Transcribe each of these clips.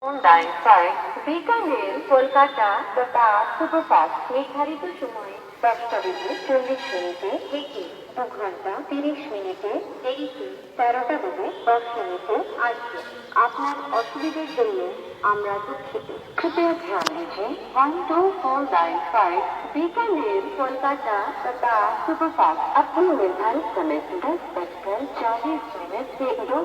Line 5 Bikaner Kolkata তথা superfast নির্ধারিত সময় 10টা বেজে 40 মিনিটে থেকে 2 ঘন্টা 30 মিনিটে দেরিতে 13টা বেজে 10 মিনিটে আসবে। আপনার অসুবিধার জন্য আমরা দুঃখিত। कृपया ध्यान दीजिए 12495 बीकानेर कोलकाता तथा सुपरफास्ट अपने निर्धारित समय 10:40 से 2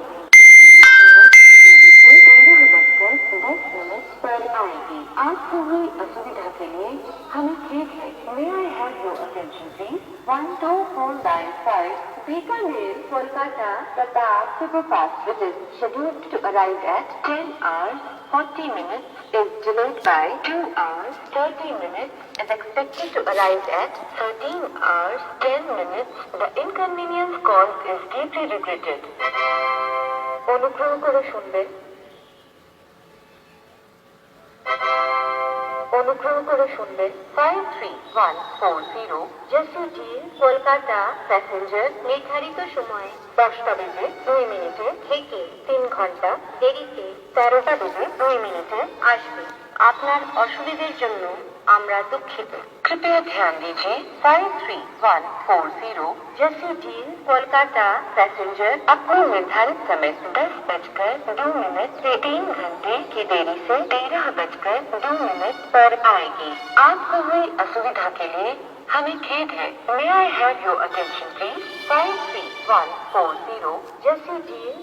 पर आएगी। आपको हुई असुविधा के लिए हमें खेद है। May I have your attention please? 12495 Bikaner Kolkata तथा superfast which is scheduled to arrive at 10 hours 40 minutes is delayed by 2 hours 30 minutes is expected to arrive at 13 hours 10 minutes. The inconvenience caused is deeply regretted. অনুগ্রহ করে শুনবেন। অনুগ্রহ করে শুনবেন 53140 JCT Kolkata passenger নির্ধারিত সময় 10টা বেজে 2 মিনিটে থেকে 3 ঘন্টা দেরিতে 13টা বেজে 2 মিনিটে আসবে। আপনার অসুবিধার জন্য আমরা দুঃখিত। कृपया ध्यान दीजिए 53140 जैसी कोलकाता पैसेंजर अपने निर्धारित समय 10:02 से 3 घंटे की देरी से 13:02 पर आएगी। आपको हुई असुविधा के लिए हमें खेद है। May I have your attention please? 53140 जैसी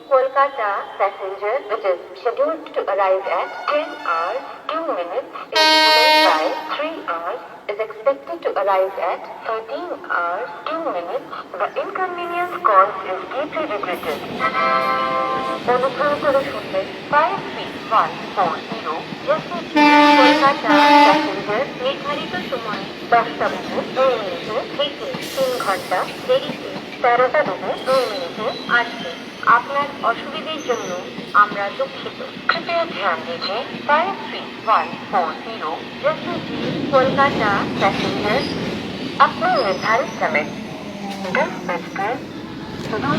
Kolkata passenger which is scheduled to arrive at 10 hours 2 minutes is delayed by 3 hours is expected to arrive at 13 hours 2 minutes. The inconvenience caused is deeply regretted. অনুগ্রহ করে শুনবেন 53140 JCT Kolkata passenger নির্ধারিত সময় 10টা বেজে 2 মিনিটে থেকে 3 ঘন্টা দেরিতে 13টা বেজে 2 মিনিটে আসবে। আপনার অসুবিধার জন্য আমরা দুঃখিত। कृपया ध्यान दीजिए 53140 जैसी कोलकाता पैसेंजर अपने निर्धारित समय 10:02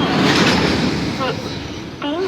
से 3